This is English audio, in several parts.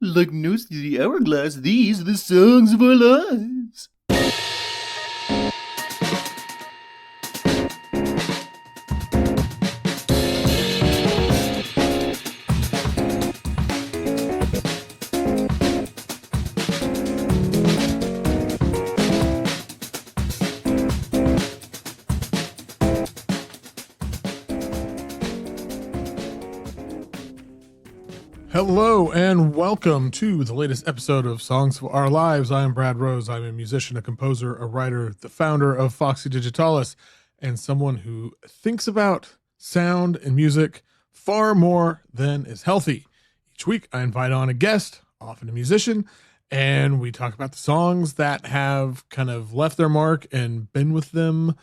Like notes to the hourglass, these are the songs of our lives. Hello and welcome to the latest episode of Songs of Our Lives. I am Brad Rose. I'm a musician, a composer, a writer, the founder of Foxy Digitalis, and someone who thinks about sound and music far more than is healthy. Each week I invite on a guest, often a musician, and we talk about the songs that have kind of left their mark and been with them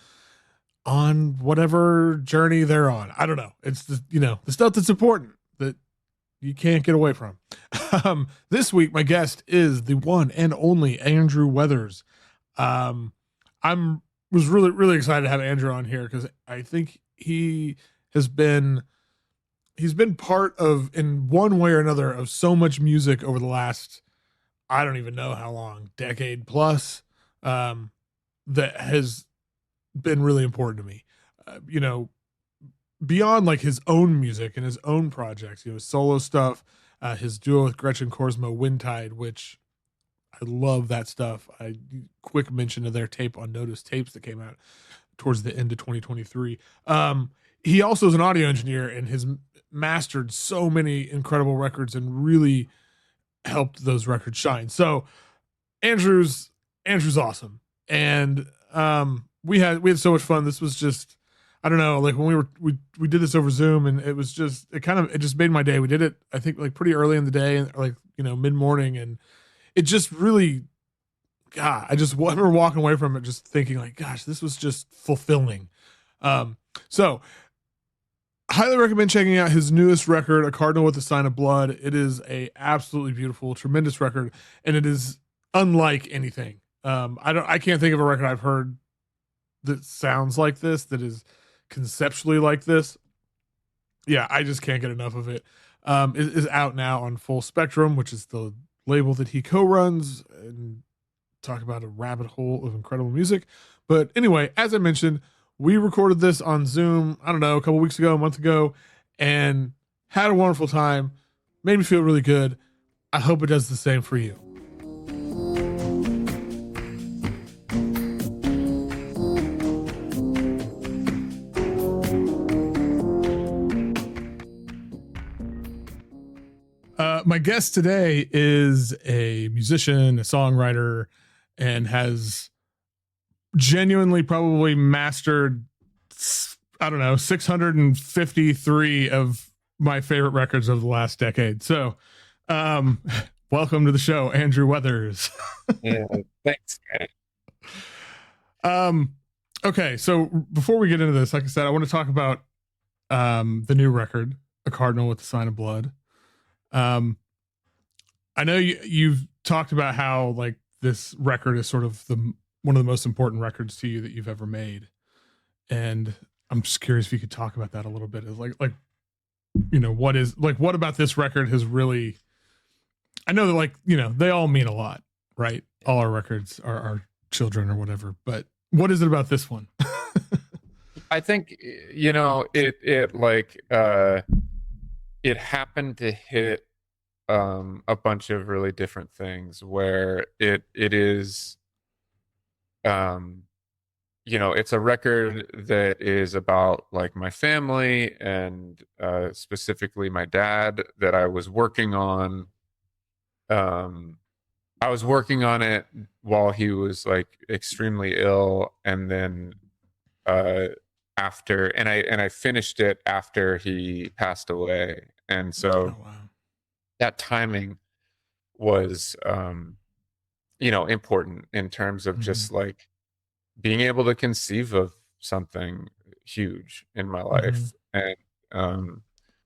on whatever journey they're on. I don't know. It's the stuff that's important that you can't get away from. This week, my guest is the one and only Andrew Weathers. Was really excited to have Andrew on here because I think he's been part of, in one way or another, of so much music over the last, I don't even know how long, decade plus, that has been really important to me. Beyond like his own music and his own projects, his solo stuff, his duo with Gretchen Korsmo, Windtide, which I love that stuff. Quick mention of their tape on Notice Tapes that came out towards the end of 2023. He also is an audio engineer and has mastered so many incredible records and really helped those records shine. So Andrew's awesome. And we had so much fun. This was just, I don't know, like when we did this over Zoom, and it just made my day. We did it, I think, like pretty early in the day, and like, mid morning, and it just really, God, I remember walking away from it just thinking like, gosh, this was just fulfilling. So highly recommend checking out his newest record, A Cardinal with a Sign of Blood. It is a absolutely beautiful, tremendous record, and it is unlike anything. I can't think of a record I've heard that sounds like this, that is conceptually like this. Yeah, I just can't get enough of it. It is out now on Full Spectrum, which is the label that he co-runs, and talk about a rabbit hole of incredible music. But anyway, as I mentioned, we recorded this on Zoom, I don't know, a month ago, and had a wonderful time. Made me feel really good. I hope it does the same for you. My guest today is a musician, a songwriter, and has genuinely probably mastered, I don't know, 653 of my favorite records of the last decade. So, welcome to the show, Andrew Weathers. Yeah, thanks, man. Okay, so before we get into this, like I said, I want to talk about the new record, A Cardinal with a Sign of Blood. I know you've talked about how like this record is sort of one of the most important records to you that you've ever made, and I'm just curious if you could talk about that a little bit. Like what about this record has really? I know that they all mean a lot, right? All our records are our children or whatever, but what is it about this one? I think it happened to hit a bunch of really different things where it is it's a record that is about like my family and specifically my dad that I was working on. I was working on it while he was like extremely ill, and then I finished it after he passed away. And so that timing was important in terms of just like being able to conceive of something huge in my life. And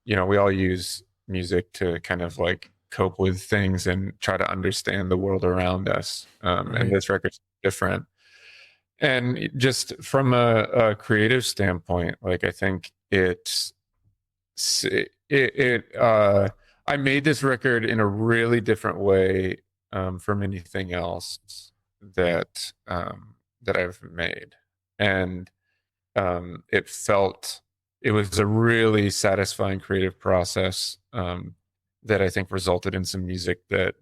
we all use music to kind of like cope with things and try to understand the world around us. And this record's different. And just from a creative standpoint, like I think I made this record in a really different way from anything else that I've made, and it was a really satisfying creative process that I think resulted in some music that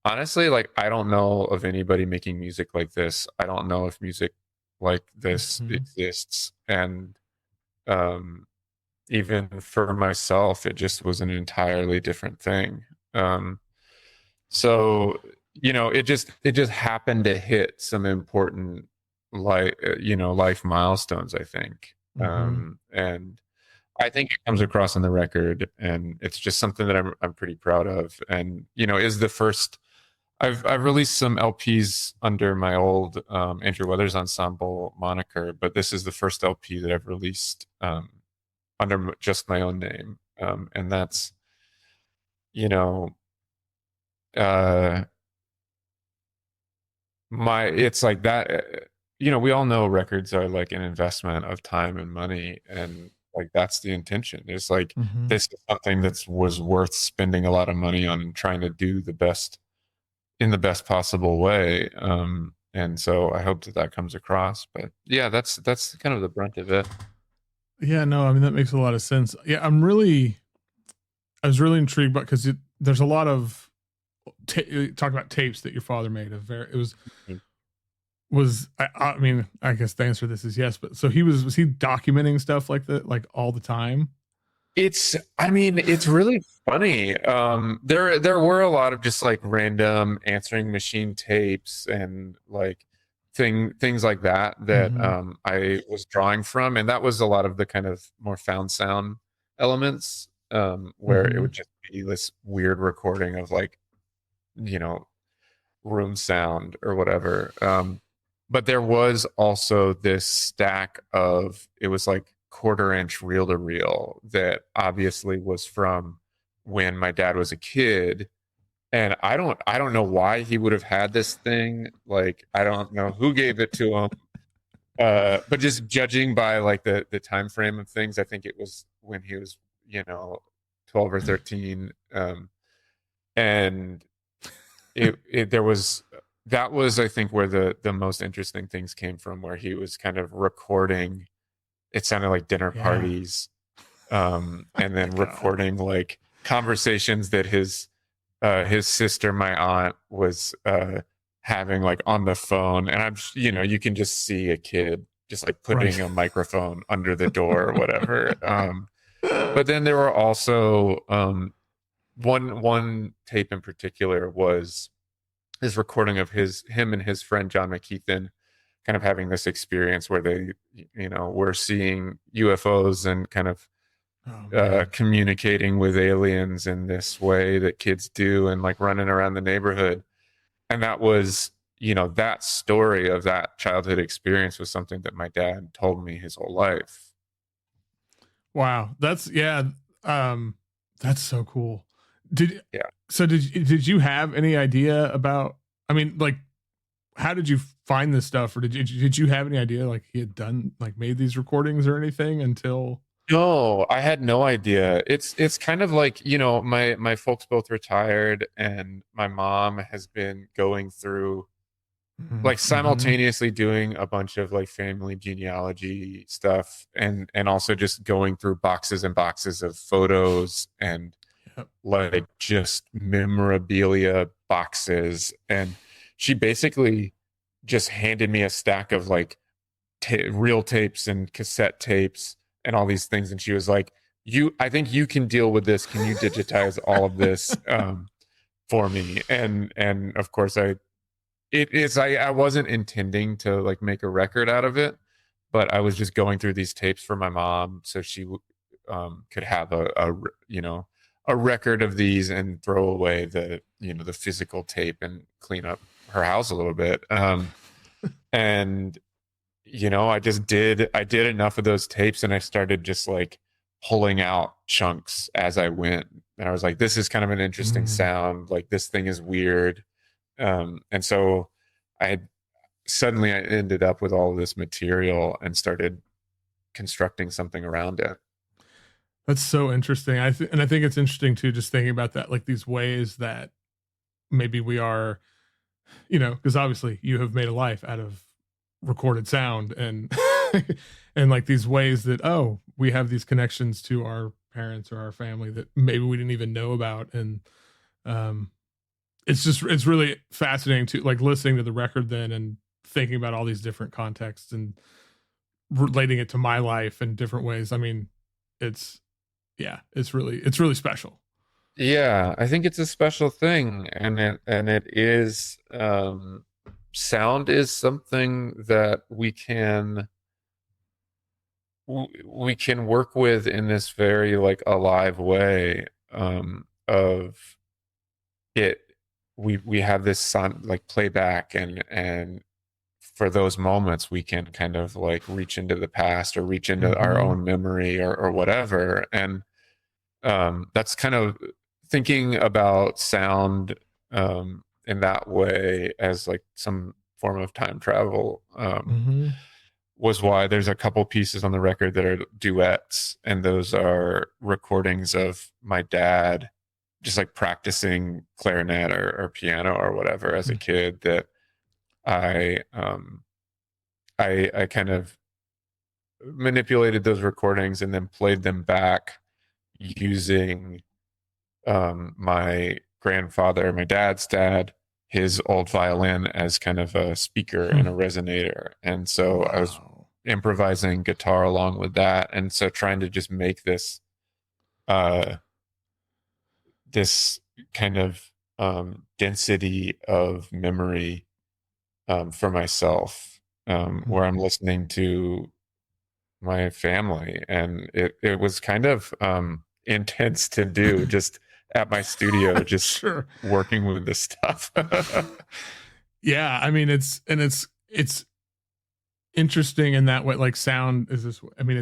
honestly, like, I don't know of anybody making music like this. I don't know if music like this exists, and um, even for myself, it just was an entirely different thing. So it just happened to hit some important life milestones, I think. And I think it comes across on the record, and it's just something that I'm pretty proud of, and is the first. I've released some LPs under my old Andrew Weathers Ensemble moniker, but this is the first LP that I've released under just my own name, and that's it's like that. We all know records are like an investment of time and money, and like that's the intention. It's like this is something that was worth spending a lot of money on, trying to do the best in the best possible way. And so I hope that comes across. But yeah, that's kind of the brunt of it. Yeah, no, I mean, that makes a lot of sense. Yeah, I was really intrigued, because there's a lot of talk about tapes that your father made. I mean, I guess the answer to this is yes, but so was he documenting stuff like that, like all the time? It's really funny. There were a lot of just like random answering machine tapes and like things like that I was drawing from, and that was a lot of the kind of more found sound elements, where it would just be this weird recording of like room sound or whatever. But there was also this stack of, it was like 1/4-inch reel to reel that obviously was from when my dad was a kid, and I don't know why he would have had this thing. Like, I don't know who gave it to him, but just judging by like the time frame of things, I think it was when he was 12 or 13, and that was, I think, where the most interesting things came from, where he was kind of recording. It sounded like dinner parties, and then recording like conversations that his sister, my aunt, was having like on the phone. And you can just see a kid just like putting a microphone under the door or whatever. But then there were also one tape in particular was his recording of him and his friend John McKeithen kind of having this experience where they, were seeing UFOs and kind of communicating with aliens in this way that kids do, and like running around the neighborhood. And that was, that story of that childhood experience was something that my dad told me his whole life. Wow. That's so cool. Did you have any idea about, I mean, like, how did you find this stuff, or did you have any idea like he had made these recordings or anything until? No, I had no idea. It's kind of like, my folks both retired, and my mom has been going through like simultaneously doing a bunch of like family genealogy stuff, and also just going through boxes and boxes of photos and like just memorabilia boxes. And she basically just handed me a stack of like reel tapes and cassette tapes and all these things, and she was like, I think you can deal with this. Can you digitize all of this for me? And of course I wasn't intending to like make a record out of it, but I was just going through these tapes for my mom so she could have a record of these and throw away the physical tape and clean up her house a little bit. And I did enough of those tapes, and I started just like pulling out chunks as I went. And I was like, this is kind of an interesting sound. Like, this thing is weird. And so I ended up with all this material and started constructing something around it. That's so interesting. And I think it's interesting too, just thinking about that, like these ways that maybe we are, because obviously you have made a life out of recorded sound, and and like these ways that, oh, we have these connections to our parents or our family that maybe we didn't even know about. And um it's really fascinating to like listening to the record then and thinking about all these different contexts and relating it to my life in different ways. I mean, it's it's really special. Yeah, I think it's a special thing, and it is sound is something that we can work with in this very like alive way of it. We have this sound like playback, and for those moments we can kind of like reach into the past or reach into our own memory or whatever. And that's kind of thinking about sound in that way as like some form of time travel was why there's a couple pieces on the record that are duets, and those are recordings of my dad just like practicing clarinet or piano or whatever as a kid, that I kind of manipulated those recordings and then played them back using my grandfather, my dad's dad, his old violin as kind of a speaker and a resonator. And so I was improvising guitar along with that. And so trying to just make this this kind of density of memory for myself, where I'm listening to my family. And it was kind of intense to do just at my studio, just Sure. working with this stuff. Yeah, I mean, it's interesting in that way. Like sound is this, I mean,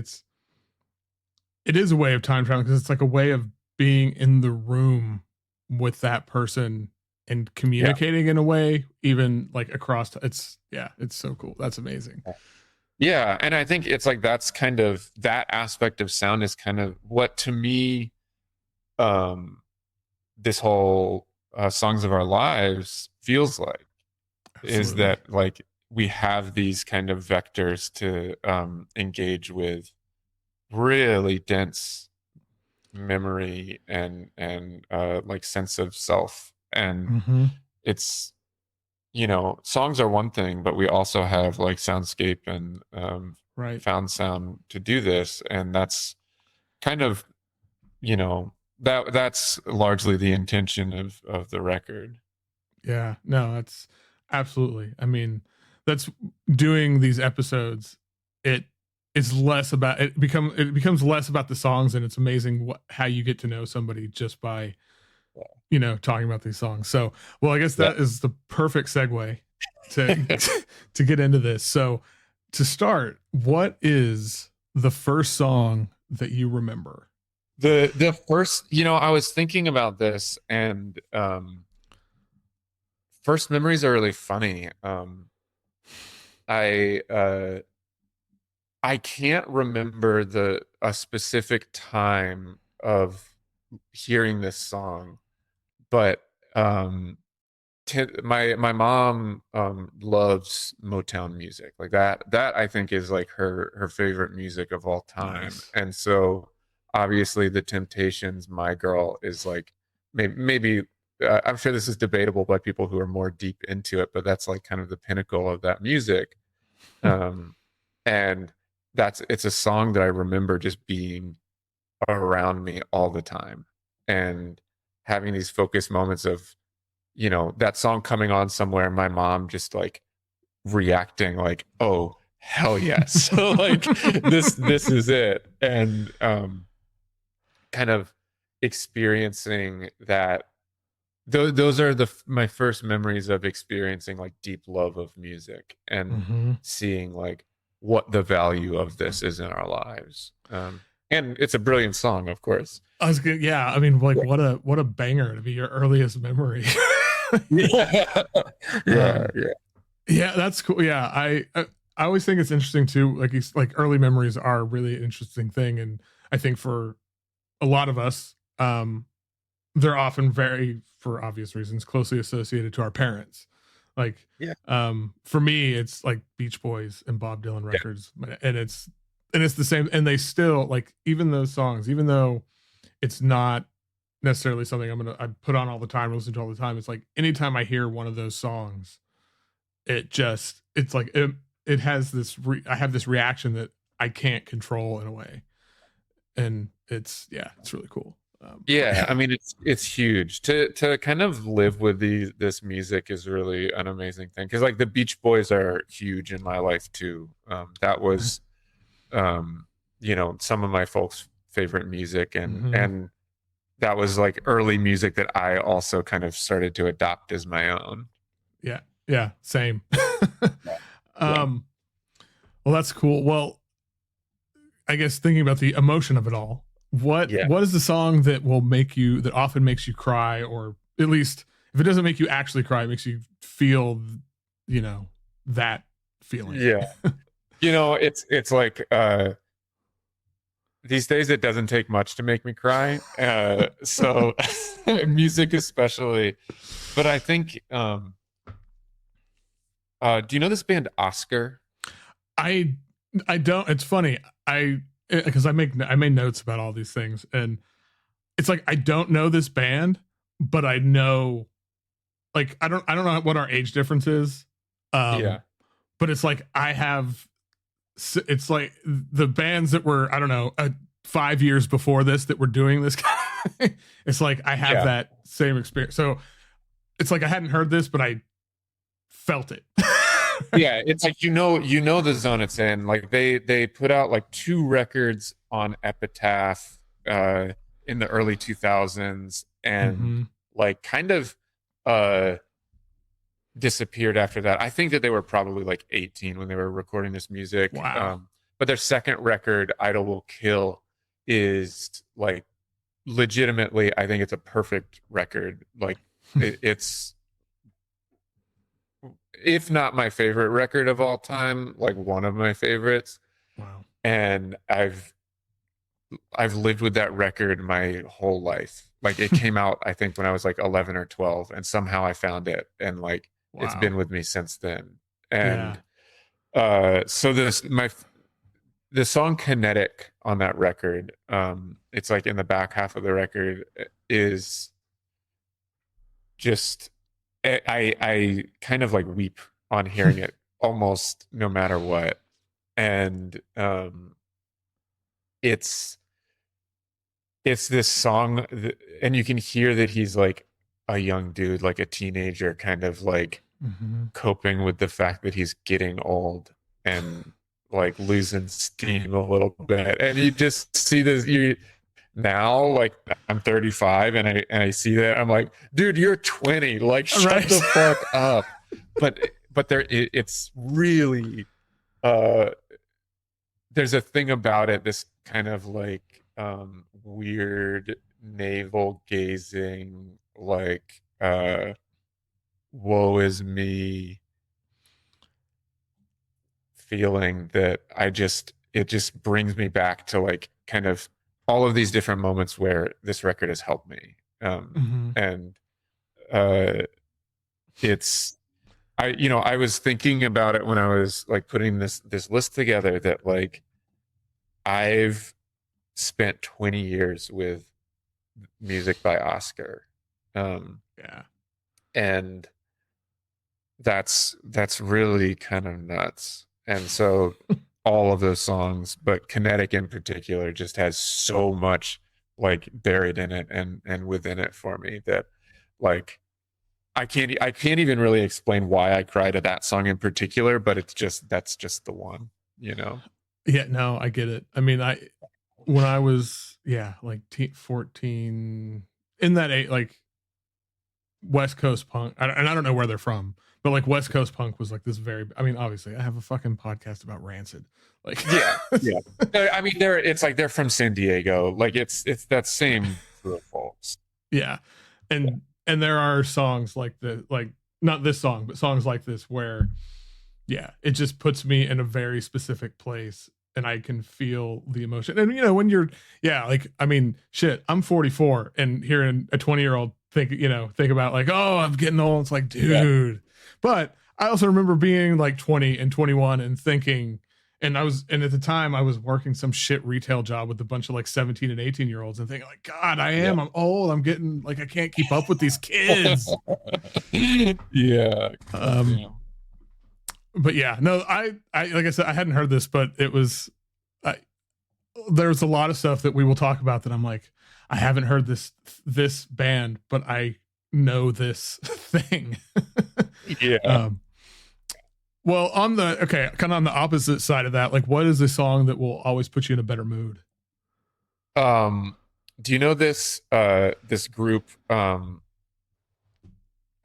it is a way of time traveling, because it's like a way of being in the room with that person and communicating in a way, even like across. It's so cool. That's amazing. Yeah, and I think it's like that's kind of, that aspect of sound is kind of what to me this whole Songs of Our Lives feels like. Absolutely. Is that like we have these kind of vectors to engage with really dense memory and like sense of self. And it's, songs are one thing, but we also have like soundscape and found sound to do this. And that's kind of, that's largely the intention of the record. Yeah, no, that's absolutely. I mean, that's doing these episodes. It becomes less about the songs, and it's amazing how you get to know somebody just by, talking about these songs. So, well, I guess that is the perfect segue to get into this. So, to start, what is the first song that you remember? The first, I was thinking about this, and first memories are really funny. I can't remember a specific time of hearing this song, but my mom loves Motown music, like that I think is like her favorite music of all time. Nice. And so obviously the Temptations, My Girl, is like maybe I'm sure this is debatable by people who are more deep into it, but that's like kind of the pinnacle of that music. And it's a song that I remember just being around me all the time and having these focused moments of, that song coming on somewhere and my mom just like reacting like, oh, hell yes. So like this is it. And kind of experiencing that. Those are my first memories of experiencing like deep love of music and seeing like what the value of this is in our lives. And it's a brilliant song, of course. I mean, like what a banger to be your earliest memory. Yeah, that's cool. Yeah, I always think it's interesting too. Like early memories are a really interesting thing, and I think for a lot of us, they're often very, for obvious reasons, closely associated to our parents. Like, for me, it's like Beach Boys and Bob Dylan records, and it's the same. And they still, like, even those songs, even though it's not necessarily something I put on all the time, listen to all the time. It's like anytime I hear one of those songs, it's like it has this. I have this reaction that I can't control in a way, and it's really cool. I mean, it's huge to kind of live with this music is really an amazing thing, because like the Beach Boys are huge in my life too. That was some of my folks' favorite music, and that was like early music that I also kind of started to adopt as my own. Yeah, same. Well, that's cool. Well, I guess thinking about the emotion of it all, what is the song that often makes you cry, or at least if it doesn't make you actually cry, it makes you feel, that feeling? Yeah. It's like, these days it doesn't take much to make me cry. So music especially, but I think, do you know this band Oscar? I don't. It's funny. Because I made notes about all these things, and it's like I don't know this band, but I know, like, I don't know what our age difference is. But it's like it's like the bands that were, I don't know, 5 years before this that were doing this. It's like I have that same experience. So it's like I hadn't heard this, but I felt it. It's like the zone it's in. Like they put out like 2 records on Epitaph in the early 2000s, and like kind of disappeared after that. I think that they were probably like 18 when they were recording this music. Wow. But their second record, Idol Will Kill, is like legitimately, I think it's a perfect record. Like it's, if not my favorite record of all time, like one of my favorites. Wow. And I've lived with that record my whole life. Like it came out, I think, when I was like 11 or 12, and somehow I found it, and like it's been with me since then. And so the song Kinetic on that record, it's like in the back half of the record, is just, I kind of like weep on hearing it almost no matter what. And it's this song and you can hear that he's like a young dude, like a teenager, kind of like coping with the fact that he's getting old and like losing steam a little bit. And you just see this, now, like I'm 35 and I see that, I'm like, dude, you're 20, like shut the fuck up. But it's really there's a thing about it, this kind of like weird navel gazing, like woe is me feeling that it just brings me back to like kind of all of these different moments where this record has helped me. And it's, I was thinking about it when I was like putting this list together, that like I've spent 20 years with music by Oscar. And that's really kind of nuts. And so all of those songs, but Kinetic in particular, just has so much like buried in it and within it for me that like I can't even really explain why I cried at that song in particular, but that's just the one, Yeah, no, I get it. I mean, when I was like 14, in that age, like West Coast punk, and I don't know where they're from, but like West Coast punk was like this obviously I have a fucking podcast about Rancid. Like I mean, they're from San Diego. Like it's that same group of folks. Yeah. And there are songs like not this song, but songs like this where it just puts me in a very specific place and I can feel the emotion. And you know, when you're, yeah, like, I mean, shit, I'm 44 and hearing a 20-year-old think about like, oh, I'm getting old. It's like, dude. Yeah. But I also remember being like 20 and 21 and thinking, and at the time I was working some shit retail job with a bunch of like 17 and 18-year-olds and thinking like, God, I'm old. I'm getting like, I can't keep up with these kids. Yeah. But yeah, no, I like I said, I hadn't heard this, but it was, there's a lot of stuff that we will talk about that I'm like, I haven't heard this band, but I know this thing. Yeah. Well, kind of on the opposite side of that, like, what is a song that will always put you in a better mood? Do you know this group,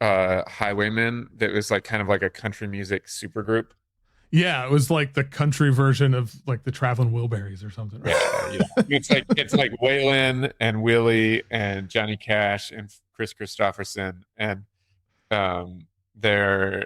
Highwaymen, that was like kind of like a country music super group? Yeah, it was like the country version of like the Traveling Wilburys or something. Right? Yeah. It's like Waylon and Willie and Johnny Cash and Chris Christopherson, and their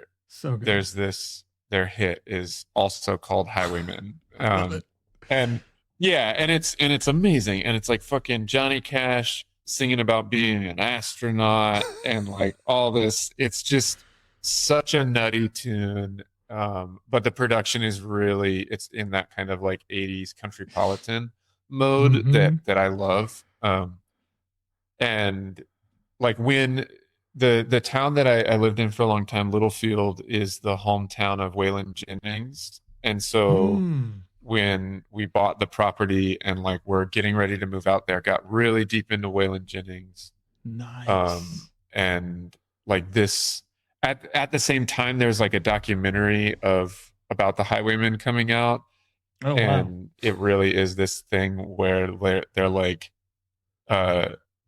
hit is also called Highwaymen. And yeah, and it's amazing, and it's like fucking Johnny Cash singing about being an astronaut and like all this. It's just such a nutty tune. But the production is really, it's in that kind of like 80s countrypolitan mode that I love. And like when the town that I lived in for a long time, Littlefield, is the hometown of Waylon Jennings. And so when we bought the property and like we're getting ready to move out there, got really deep into Waylon Jennings. Nice. And like this, at the same time, there's like a documentary about the Highwaymen coming out. Oh, and wow. It really is this thing where they're like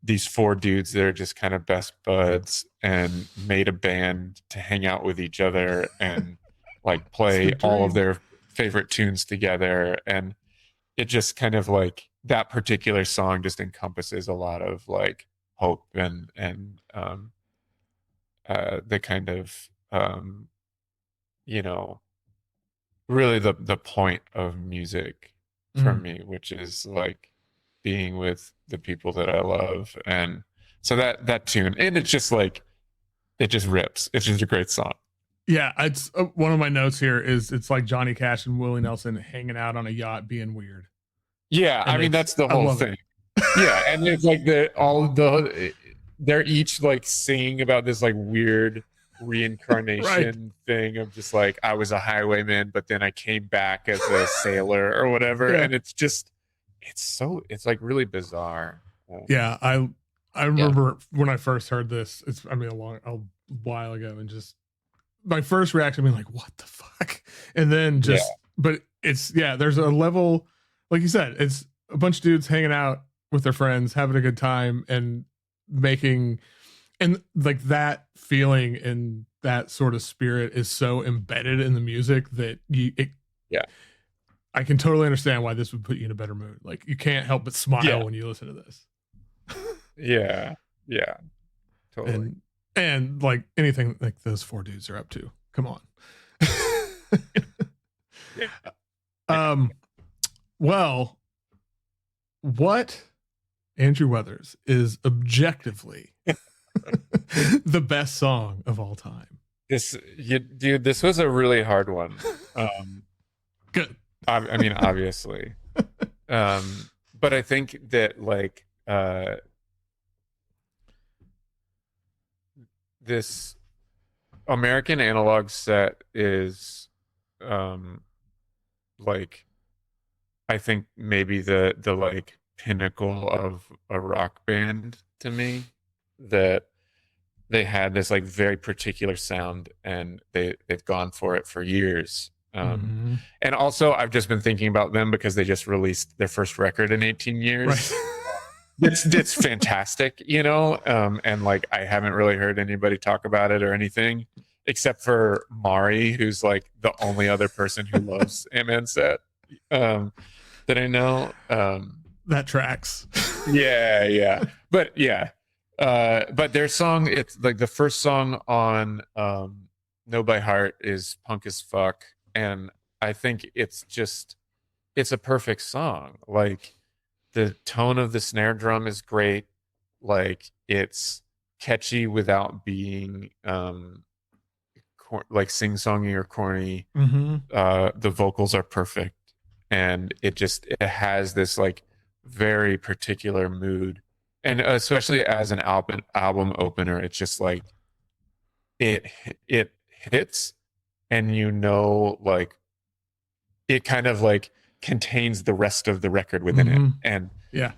these four dudes that are just kind of best buds and made a band to hang out with each other and like play all of their favorite tunes together. And it just kind of like, that particular song just encompasses a lot of like hope and the kind of really the point of music for me, which is like being with the people that I love. And so that tune, and it's just like, it just rips. It's just a great song. Yeah, it's one of my notes here is it's like Johnny Cash and Willie Nelson hanging out on a yacht being weird. Yeah, I mean, that's the whole thing. Yeah, and it's like they're each like singing about this like weird reincarnation thing of just like, I was a highwayman, but then I came back as a sailor or whatever. And it's just, it's like really bizarre. Yeah, I remember when I first heard this, a while ago, and just my first reaction being like, what the fuck? And then but it's, there's a level, like you said, it's a bunch of dudes hanging out with their friends, having a good time, and making, and like that feeling and that sort of spirit is so embedded in the music that I can totally understand why this would put you in a better mood. Like, you can't help but smile when you listen to this. Yeah, totally. And like anything like those four dudes are up to. Come on. Well, what, Andrew Weathers, is objectively the best song of all time? Dude, this was a really hard one. Good. I mean, obviously. But I think that like this American Analog set is like, I think maybe the like pinnacle of a rock band to me, that they had this like very particular sound and they've gone for it for years. And also I've just been thinking about them because they just released their first record in 18 years. Right. It's fantastic, and like I haven't really heard anybody talk about it or anything except for Mari, who's like the only other person who loves Amen Set that I know. That tracks. Yeah. But their song, it's like the first song on Know by Heart is punk as fuck, and I think it's just it's a perfect song. Like the tone of the snare drum is great. Like it's catchy without being like sing-songy or corny. The vocals are perfect, and it has this like very particular mood, and especially as an album opener, it's just like it hits, and like it kind of like contains the rest of the record within it, and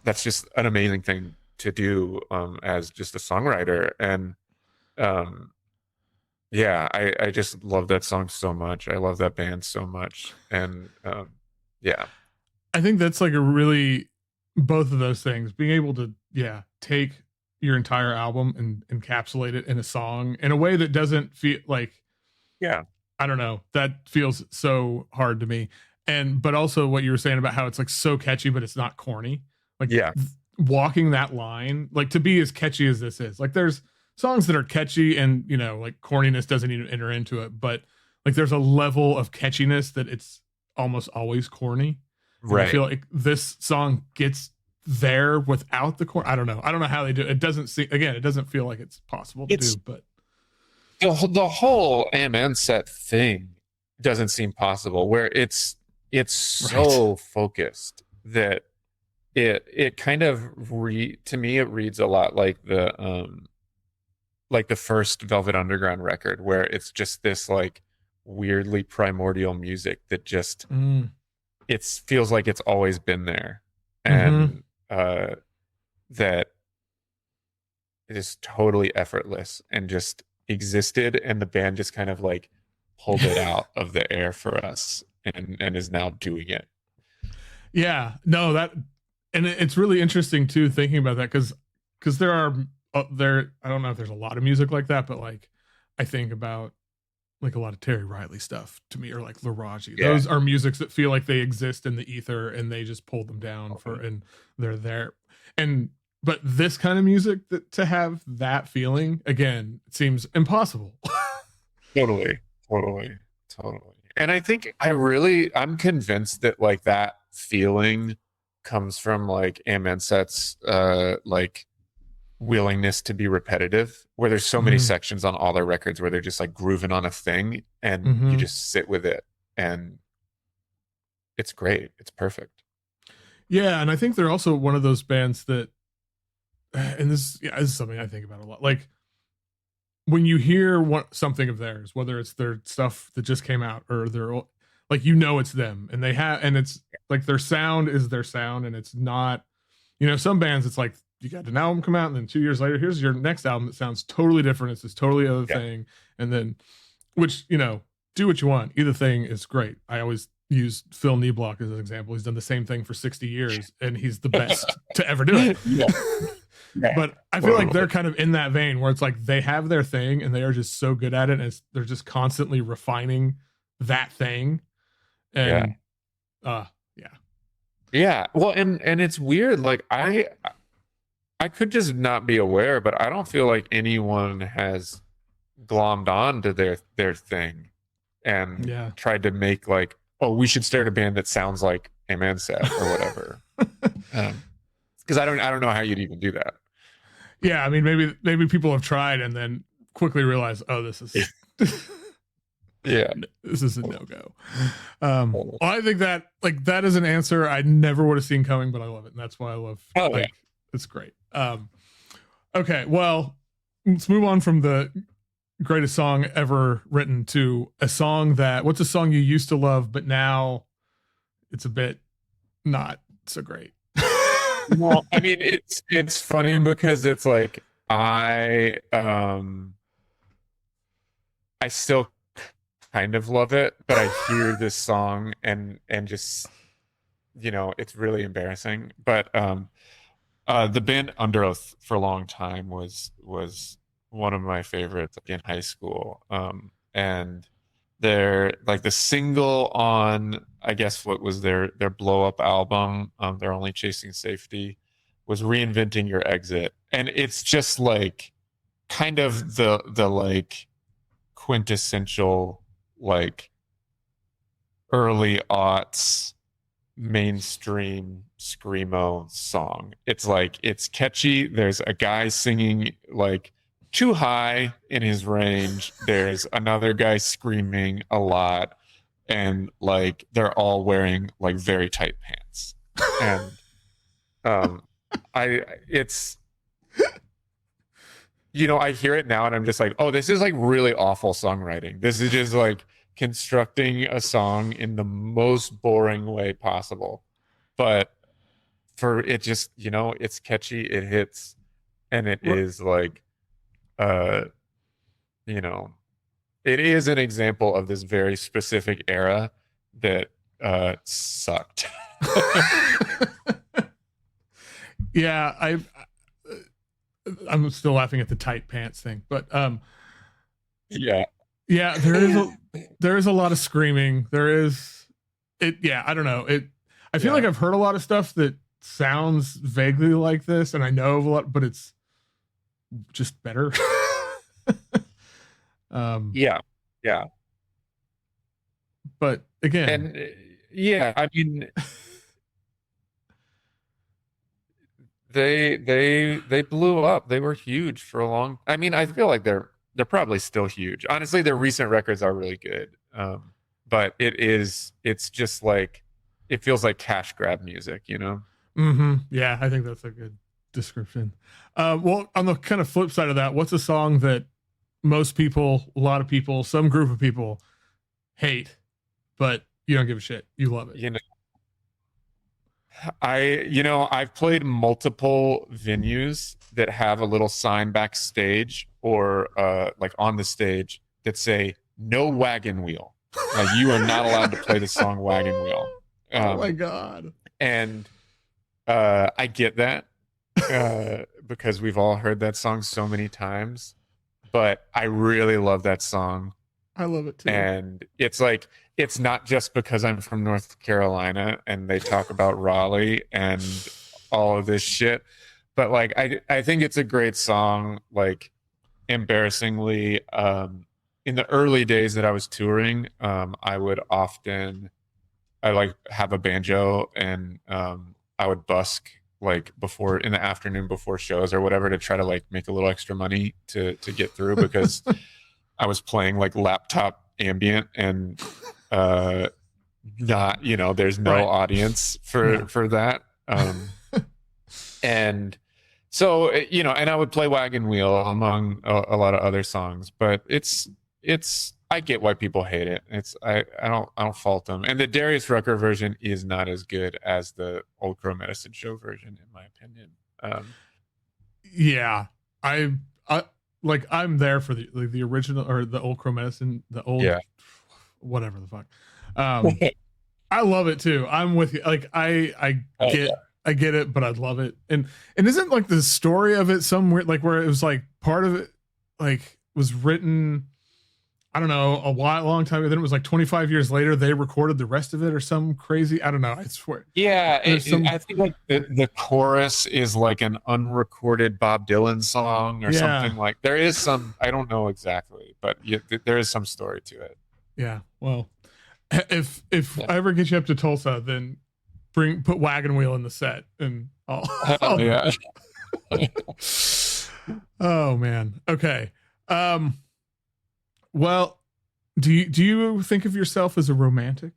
that's just an amazing thing to do as just a songwriter. And I just love that song so much. I love that band so much. And I think that's like a really, both of those things, being able to take your entire album and encapsulate it in a song in a way that doesn't feel like, I don't know, that feels so hard to me. And but also what you were saying about how it's like so catchy but it's not corny, like walking that line, like to be as catchy as this is, like there's songs that are catchy and like corniness doesn't even enter into it, but like there's a level of catchiness that it's almost always corny. Right. I feel like this song gets there without the corn. I don't know how they do it. It doesn't feel like it's possible to do, but the whole Amen set thing doesn't seem possible, where it's so focused that it kind of to me it reads a lot like the first Velvet Underground record, where it's just this like weirdly primordial music that just it feels like it's always been there, and that it is totally effortless and just existed, and the band just kind of like pulled it out of the air for us and is now doing it. And it's really interesting too, thinking about that, because there are I don't know if there's a lot of music like that, but like I think about like a lot of Terry Riley stuff to me, or like Laraji. Those are musics that feel like they exist in the ether and they just pulled them down and they're there. But this kind of music, to have that feeling again, it seems impossible. Totally. And I think I'm convinced that like that feeling comes from like Amen Set's like willingness to be repetitive, where there's so many sections on all their records where they're just like grooving on a thing, and you just sit with it, and it's great. It's perfect. Yeah, and I think they're also one of those bands that, and this is something I think about a lot, like when you hear something of theirs, whether it's their stuff that just came out or their, like, it's them, and and it's like their sound is their sound, and it's not, some bands it's like you got an album come out and then 2 years later here's your next album that sounds totally different, it's this totally other thing, and then which do what you want, either thing is great. I always use Phil Neblock as an example. He's done the same thing for 60 years and he's the best to ever do it. But I feel like they're kind of in that vein where it's like they have their thing and they are just so good at it, and they're just constantly refining that thing. And well, and it's weird, like I could just not be aware, but I don't feel like anyone has glommed on to their thing and tried to make like, oh, we should start a band that sounds like Amen Set or whatever. Because I don't know how you'd even do that. Yeah, I mean, maybe people have tried and then quickly realize, oh, this is this is a no-go. Well, I think that that is an answer I never would have seen coming, but I love it, and that's why I love it's great. Okay, well, let's move on from the greatest song ever written to a song what's a song you used to love but now it's a bit not so great. Well, I mean, it's funny because it's like I still kind of love it, but I hear this song and just it's really embarrassing. But the band Under Oath for a long time was one of my favorites in high school. And they're like the single on, I guess what was their blow up album, They're Only Chasing Safety, was Reinventing Your Exit. And it's just like kind of the like quintessential like early aughts mainstream screamo song. It's like it's catchy. There's a guy singing like too high in his range. There's another guy screaming a lot, and like they're all wearing like very tight pants. And it's I hear it now and I'm just like, oh, this is like really awful songwriting. This is just like constructing a song in the most boring way possible. But for it just, it's catchy, it hits, and it is like, it is an example of this very specific era that sucked. Yeah, I'm still laughing at the tight pants thing, but yeah, there is a lot of screaming. I don't know. I feel like I've heard a lot of stuff that sounds vaguely like this, and I know of a lot, but it's just better. Yeah. But again, and I mean, they blew up. They were huge for a long. I mean, I feel like they're probably still huge. Honestly, their recent records are really good. But it's just like it feels like cash grab music, Mm-hmm. Yeah, I think that's a good description. Well, on the kind of flip side of that, what's a song that most people, a lot of people, some group of people hate, but you don't give a shit? You love it. I've played multiple venues that have a little sign backstage or like on the stage that say no wagon wheel. Like you are not allowed to play the song Wagon Wheel. Oh my God. And I get that because we've all heard that song so many times, but I really love that song. I love it too. And it's like, it's not just because I'm from North Carolina and they talk about Raleigh and all of this shit, but like I think it's a great song. Like embarrassingly, in the early days that I was touring, I would often have a banjo and I would busk like before in the afternoon before shows or whatever to try to like make a little extra money to get through because I was playing like laptop ambient and not there's no audience for that and so and I would play Wagon Wheel among a lot of other songs, but it's I get why people hate it. I don't fault them, and the Darius Rucker version is not as good as the Old Crow Medicine Show version in my opinion. I'm there for the original or the Old Crow Medicine, the old whatever the fuck. I love it too. I'm with you. Like I get it, but I love it. And isn't like the story of it somewhere like where it was like part of it like was written, I don't know, long time ago. Then it was like 25 years later they recorded the rest of it or some crazy. I don't know. I swear. Yeah, I think like the chorus is like an unrecorded Bob Dylan song or something like. There is some. I don't know exactly, but there is some story to it. Yeah. Well, if I ever get you up to Tulsa, then put Wagon Wheel in the set and I'll yeah. Oh man. Okay. Well, do you think of yourself as a romantic?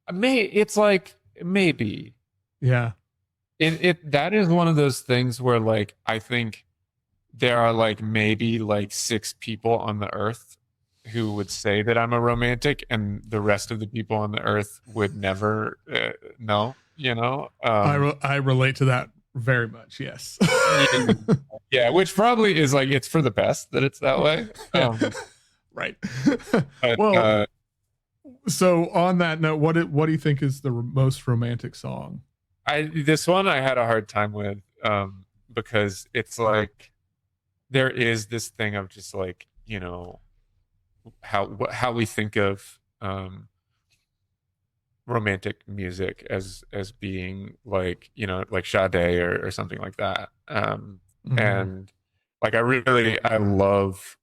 It's like maybe. Yeah. That is one of those things where like I think there are like maybe like 6 people on the earth who would say that I'm a romantic, and the rest of the people on the earth would never know. I relate to that very much. Yes. Yeah, which probably is like it's for the best that it's that way. Right. But, well, so on that note, what do you think is the most romantic song? This one I had a hard time with because it's like there is this thing of just like how we think of romantic music as being like like Sade or something like that. And like I love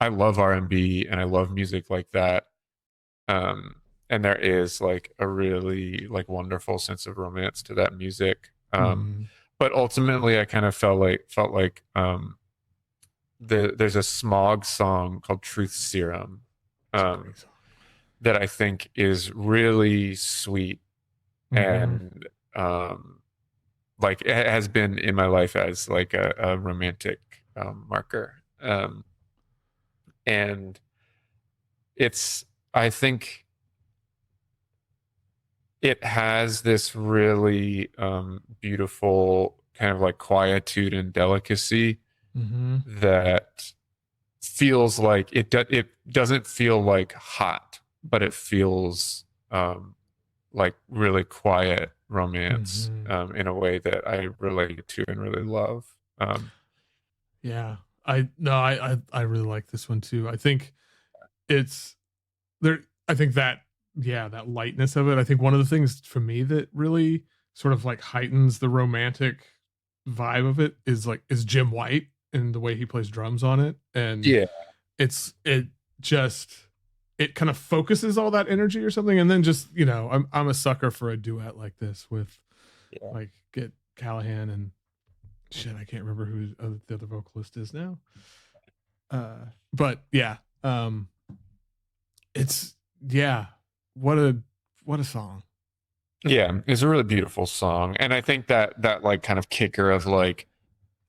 R&B and I love music like that. And there is like a really like wonderful sense of romance to that music. But ultimately I kind of felt like there's a Smog song called Truth Serum that I think is really sweet and like it has been in my life as like a romantic marker. And it's, I think it has this really beautiful kind of like quietude and delicacy that feels like it doesn't feel like hot, but it feels like really quiet romance in a way that I relate to and really love. Yeah, I really like this one too. I think it's there. I think that that lightness of it. I think one of the things for me that really sort of like heightens the romantic vibe of it is Jim White and the way he plays drums on it. And it kind of focuses all that energy or something. And then just, I'm a sucker for a duet like this with like get Callahan and shit. I can't remember who the other vocalist is now. But yeah, it's what a song. Yeah, it's a really beautiful song. And I think that like kind of kicker of like,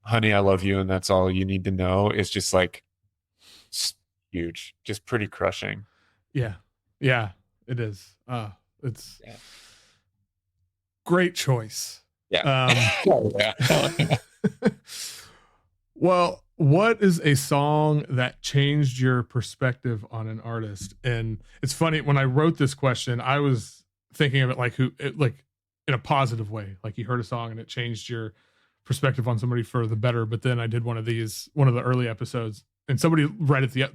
honey, I love you and that's all you need to know is just like huge, just pretty crushing. Yeah, it is. It's great choice. Well, what is a song that changed your perspective on an artist? And it's funny, when I wrote this question, I was thinking of it like in a positive way, like you heard a song and it changed your perspective on somebody for the better. But then I did one of the early episodes, and somebody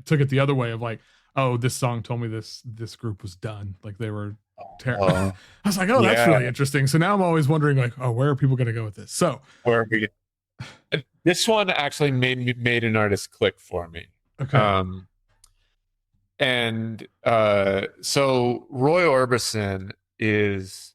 took it the other way of like, oh, this song told me this group was done, like they were terrible. I was like, oh, that's really interesting. So now I'm always wondering like, oh, where are people going to go with this? So where are we? This one actually made an artist click for me. Okay. So Roy Orbison is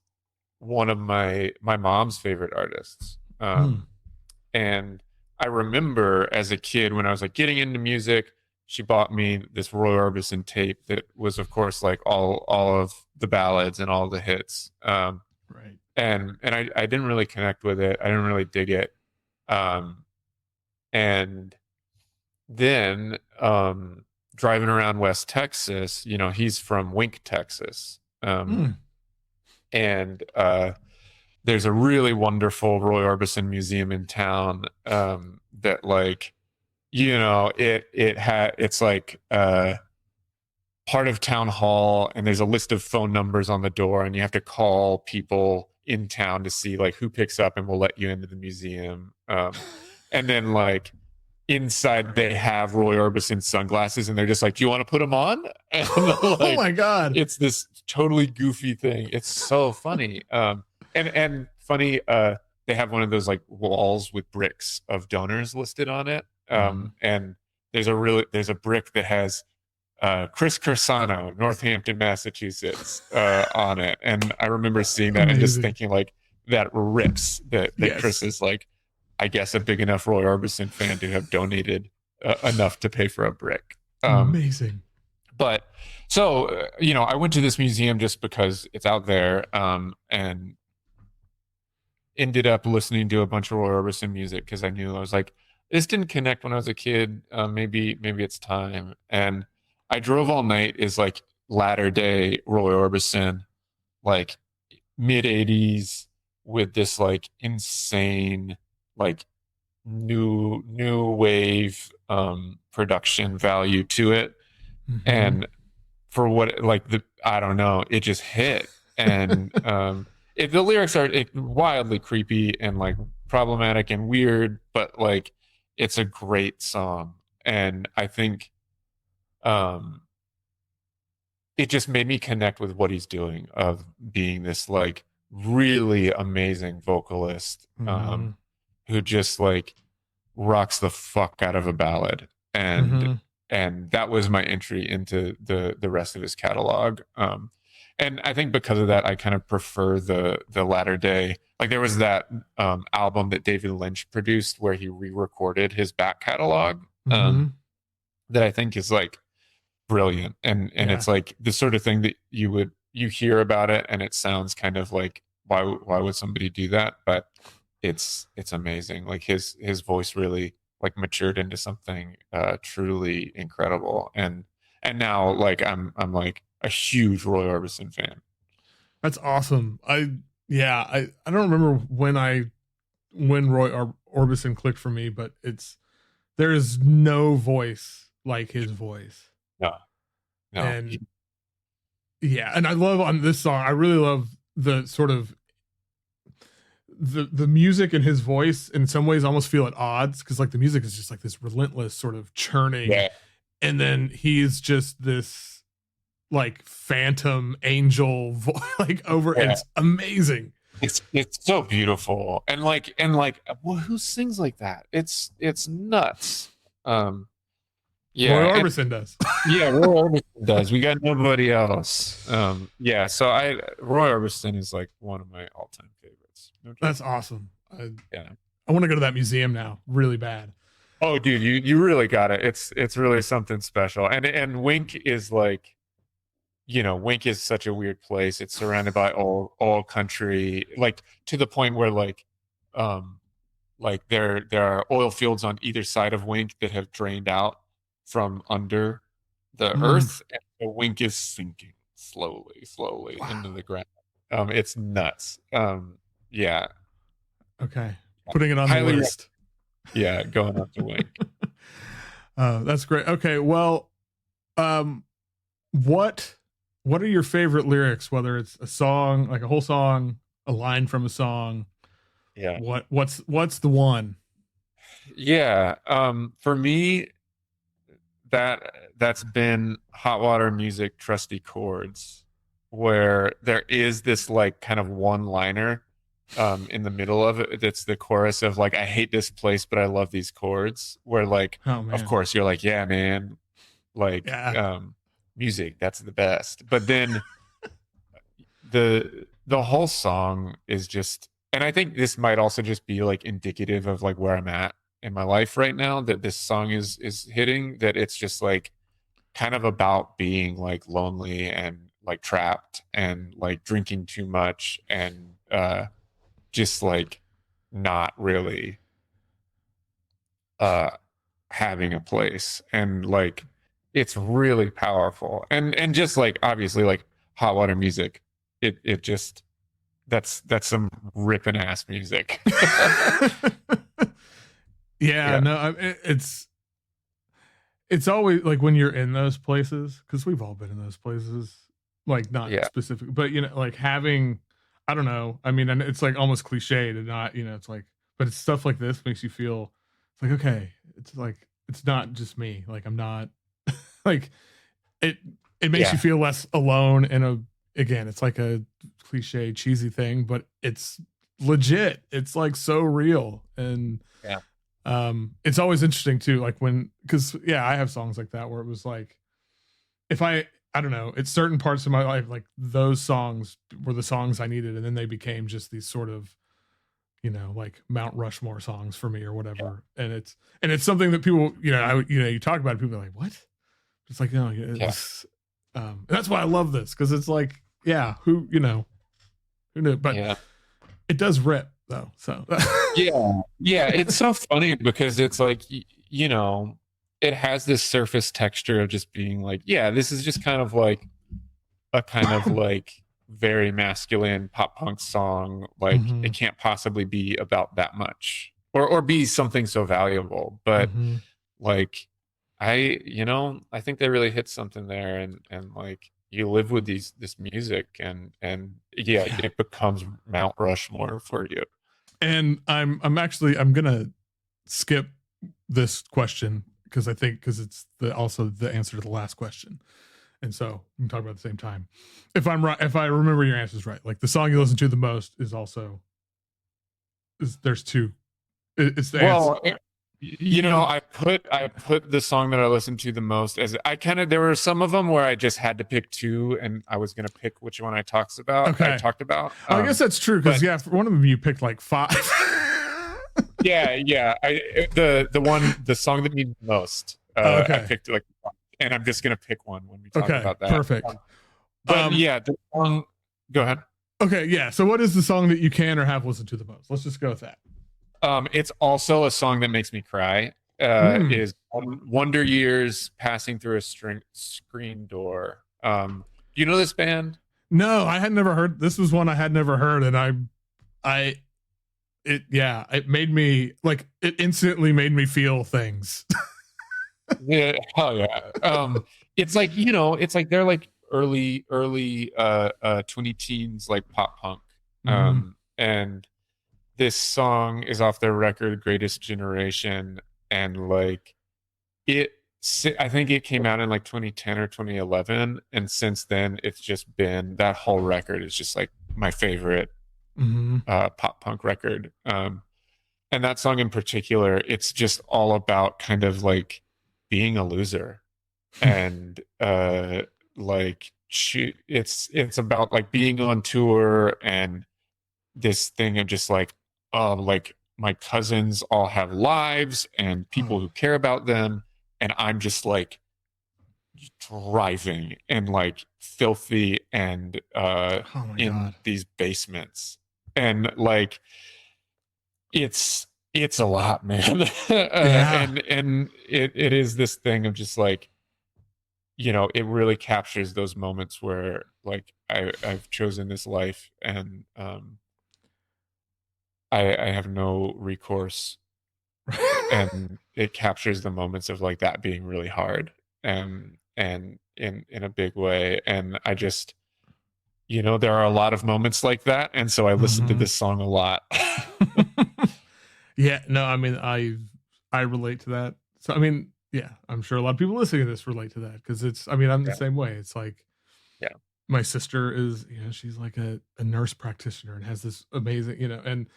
one of my mom's favorite artists. And I remember as a kid when I was like getting into music, she bought me this Roy Orbison tape that was, of course, like all of the ballads and all the hits. Right. And I didn't really connect with it. I didn't really dig it. And then driving around West Texas, he's from Wink, Texas. And there's a really wonderful Roy Orbison museum in town that like, it's like part of town hall, and there's a list of phone numbers on the door, and you have to call people in town to see like who picks up and will let you into the museum. And then like inside they have Roy Orbison sunglasses, and they're just like, do you want to put them on? And like, oh my God. It's this totally goofy thing. It's so funny. And funny, they have one of those like walls with bricks of donors listed on it. And there's a brick that has Chris Corsano, Northampton, Massachusetts, on it. And I remember seeing that and just thinking like, that rips that Chris is like, I guess, a big enough Roy Orbison fan to have donated enough to pay for a brick. Amazing. But so, I went to this museum just because it's out there, and ended up listening to a bunch of Roy Orbison music because I knew, I was like, this didn't connect when I was a kid. Maybe it's time. And I Drove All Night is like latter day Roy Orbison, like mid 80s, with this like insane like new wave production value to it. And for what, like, I don't know, it just hit. And the lyrics are wildly creepy and like problematic and weird, but like it's a great song. And I think it just made me connect with what he's doing, of being this like really amazing vocalist who just like rocks the fuck out of a ballad. And that was my entry into the rest of his catalog. And I think because of that, I kind of prefer the latter day. Like there was that album that David Lynch produced where he re-recorded his back catalog, that I think is like brilliant, and it's like the sort of thing that you hear about it and it sounds kind of like, why would somebody do that? But it's amazing. Like his voice really like matured into something truly incredible, and now like I'm like a huge Roy Orbison fan. That's awesome. I don't remember when Roy Orbison clicked for me, but there is no voice like his voice. No. And and I love on this song, I really love the sort of the music and his voice in some ways almost feel at odds, because like the music is just like this relentless sort of churning, and then he's just this like phantom angel like over it's amazing. It's so beautiful, and like well, who sings like that? It's nuts. Roy Orbison does. Yeah, Roy Orbison does. We got nobody else. So Roy Orbison is like one of my all-time favorites. No, that's awesome. I want to go to that museum now, really bad. Oh, dude, you really got it. It's really something special. And Wink is like, Wink is such a weird place. It's surrounded by all country, like to the point where like there are oil fields on either side of Wink that have drained out from under the earth, and the Wink is sinking slowly into the ground. It's nuts. Okay, putting it on the list. Going up to Wink. That's great. Okay, well, what are your favorite lyrics, whether it's a song, like a whole song, a line from a song? What's the one? For me, that's been Hot Water Music, Trusty Chords, where there is this like kind of one liner in the middle of it. It's the chorus of like, I hate this place, but I love these chords, where like, of course you're like, yeah, man, like, music, that's the best. But then the whole song is just, and I think this might also just be like indicative of like where I'm at in my life right now, that this song is hitting, that it's just like kind of about being like lonely and like trapped and like drinking too much and just like not really having a place. And like it's really powerful, and just like obviously like Hot Water Music, it just that's some ripping ass music. It's always like when you're in those places, because we've all been in those places, like not specific, but like having, I don't know, I mean, and it's like almost cliche to not, it's like, but it's stuff like this makes you feel, it's like, okay, it's like, it's not just me, like I'm not like it makes you feel less alone. And again, it's like a cliche cheesy thing, but it's legit, it's like so real. And it's always interesting too, like because I have songs like that where it was like, if I don't know, it's certain parts of my life, like those songs were the songs I needed, and then they became just these sort of, like Mount Rushmore songs for me or whatever. And it's something that people, you talk about it, people are like, what? It's like, no, it's and that's why I love this, because it's like, who knew? But it does rip though. So it's so funny because it's like, it has this surface texture of just being like, this is just kind of like a kind of like very masculine pop punk song. Like it can't possibly be about that much or be something so valuable. But like, I think they really hit something there, and like you live with this music and it becomes Mount Rushmore for you. And I'm gonna skip this question because it's also the answer to the last question, and so we can talk about it at the same time. If I'm right, if I remember your answers right, like the song you listen to the most is there's two. It's the answer. You know, I put the song that I listened to the most as there were some of them where I just had to pick two, and I was gonna pick which one I talked about. Okay. I talked about. I guess that's true because for one of them you picked like 5. yeah. The song that means most. Okay. I picked like, and I'm just gonna pick one when we talk about that. Perfect. But the song. Go ahead. Okay, yeah. So, what is the song that you can or have listened to the most? Let's just go with that. It's also a song that makes me cry. Is Wonder Years Passing Through a Screen Door. Do you know this band? No, I had never heard. This was one I had never heard, and it made me like, it instantly made me feel things. Yeah, hell yeah. It's like, it's like they're like early 20 teens, like pop punk. And this song is off their record Greatest Generation, and like I think it came out in like 2010 or 2011, and since then it's just been, that whole record is just like my favorite pop punk record. And that song in particular, it's just all about kind of like being a loser, and like it's about like being on tour, and this thing of just like, like my cousins all have lives and people who care about them, and I'm just like driving and like filthy and in these basements, and like it's a lot, man. And it is this thing of just like, it really captures those moments where like I've chosen this life, and I have no recourse, and it captures the moments of like that being really hard, and in a big way. And I just, there are a lot of moments like that, and so I listen to this song a lot. Yeah, no, I mean, I relate to that. So I mean, yeah, I'm sure a lot of people listening to this relate to that, because I'm the same way. It's like, my sister is, she's like a nurse practitioner and has this amazing, and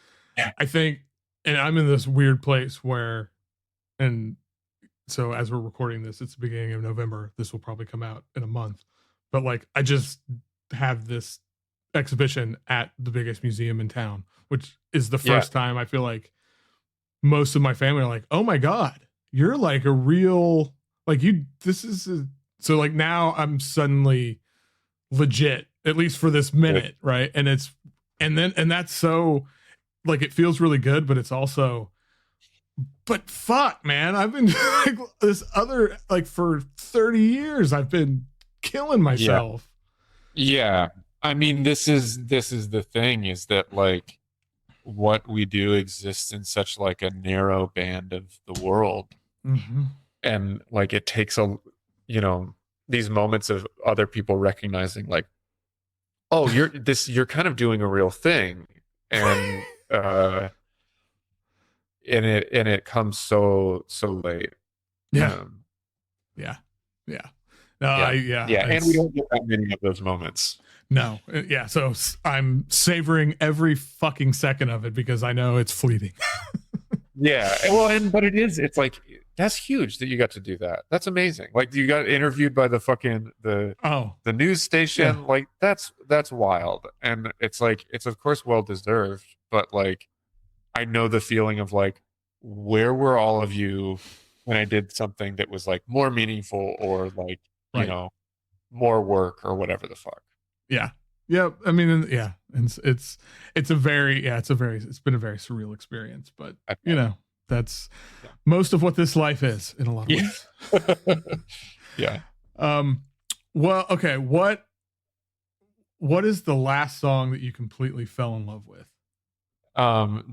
I think, and I'm in this weird place where, and so as we're recording this, it's the beginning of November. This will probably come out in a month, but like, I just have this exhibition at the biggest museum in town, which is the first time I feel like most of my family are like, oh my God, you're like a real, like so like now I'm suddenly legit, at least for this minute. Right. And that's so like, it feels really good, but it's also, but fuck, man, I've been like this other, like for 30 years, I've been killing myself. Yeah. I mean, this is the thing, is that like what we do exists in such like a narrow band of the world. And like, it takes these moments of other people recognizing like, oh, you're kind of doing a real thing. And it comes so late. No, and we don't get that many of those moments. No, so I'm savoring every fucking second of it, because I know it's fleeting. But it's like, that's huge that you got to do that. That's amazing. Like, you got interviewed by the fucking the news station. Like, that's wild. And it's like, it's of course well deserved, but like, I know the feeling of like, where were all of you when I did something that was like more meaningful, or like, more work, or whatever the fuck. Yeah. I mean, and it's been a very surreal experience, but that's most of what this life is in a lot of ways. Well, okay. What is the last song that you completely fell in love with?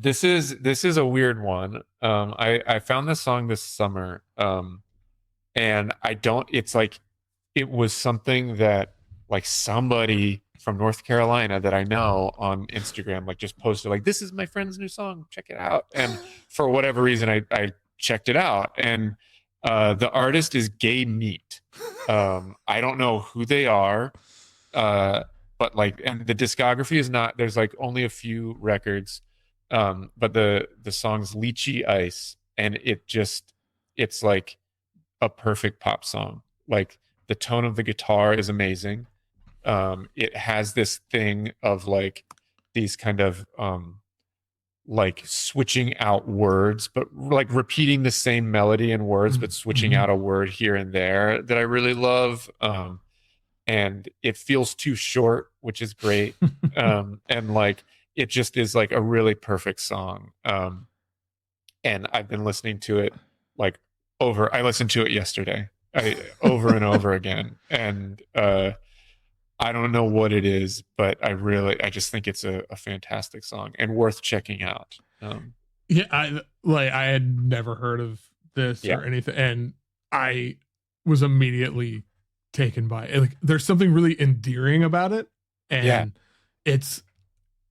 This is a weird one. I found this song this summer. And it's like, it was something that like somebody from North Carolina that I know on Instagram, like just posted like, this is my friend's new song, check it out. And for whatever reason, I checked it out, and the artist is Gay Meat. I don't know who they are, but like, and the discography is there's like only a few records, but the song's Lychee Ice, and it's like a perfect pop song. Like the tone of the guitar is amazing. It has this thing of like these kind of like switching out words, but like repeating the same melody and words, but switching out a word here and there that I really love. And it feels too short, which is great. And like it just is like a really perfect song. And I've been listening to it like I listened to it yesterday, over and over again. And I don't know what it is, but I just think it's a fantastic song and worth checking out. Yeah, I had never heard of this or anything, and I was immediately taken by it. Like, there's something really endearing about it, and it's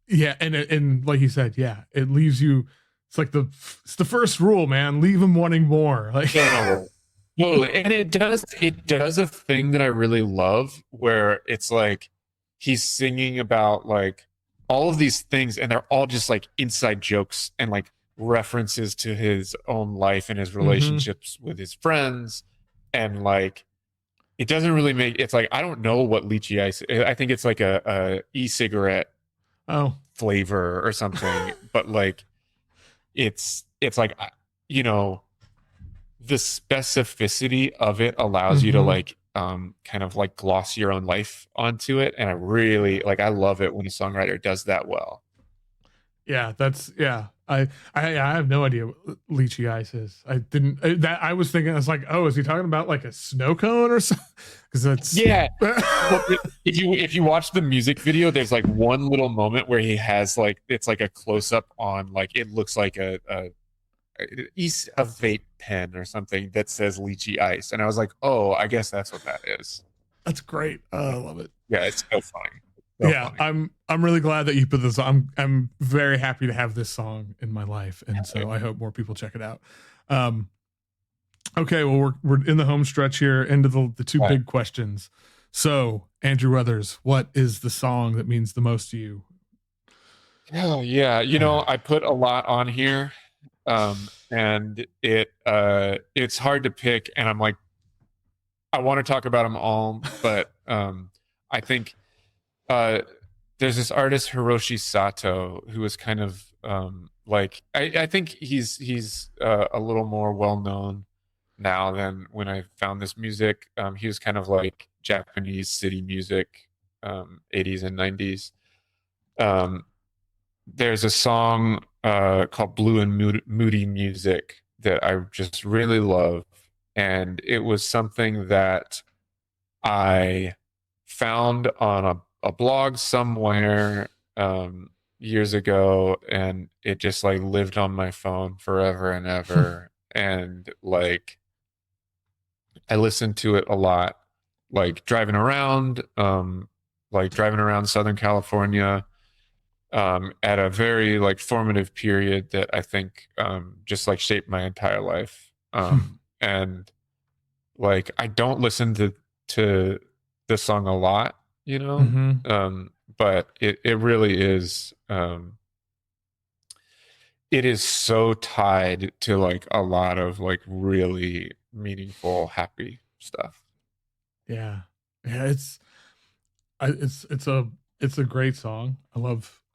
and like you said, it leaves you. It's like it's the first rule, man. Leave them wanting more. Like, totally. And it does a thing that I really love, where it's like he's singing about like all of these things, and they're all just like inside jokes and like references to his own life and his relationships with his friends. And like it doesn't really it's like, I don't know what lychee ice is. I think it's like a e-cigarette flavor or something. But like it's like, you know, the specificity of it allows you to like kind of like gloss your own life onto it, and I really like, I love it when a songwriter does that well. I have no idea what lychee ice is. I was thinking, I was like, oh, is he talking about like a snow cone or something? Because that's well, if you watch the music video, there's like one little moment where he has like, it's like a close-up on like, it looks like a vape pen or something that says lychee ice, and I was like, oh, I guess that's what that is. That's great. I love it. Yeah, it's so funny. Funny. I'm really glad that you put this on. I'm very happy to have this song in my life, and so I hope more people check it out. Okay, well, we're in the home stretch here, into the two big questions. So, Andrew Weathers, what is the song that means the most to you? Oh yeah, you know, I put a lot on here. And it's hard to pick, and I'm like, I want to talk about them all, but I think there's this artist Hiroshi Sato who is kind of like, I think he's a little more well known now than when I found this music. He was kind of like Japanese city music, 80s and 90s. There's a song called Blue and Moody Music that I just really love. And it was something that I found on a blog somewhere years ago, and it just like lived on my phone forever and ever. And like I listened to it a lot, like driving around Southern California, at a very like formative period that I think just like shaped my entire life. And like I don't listen to this song a lot, you know, but it really is. It is so tied to like a lot of like really meaningful, happy stuff. Yeah, it's a great song.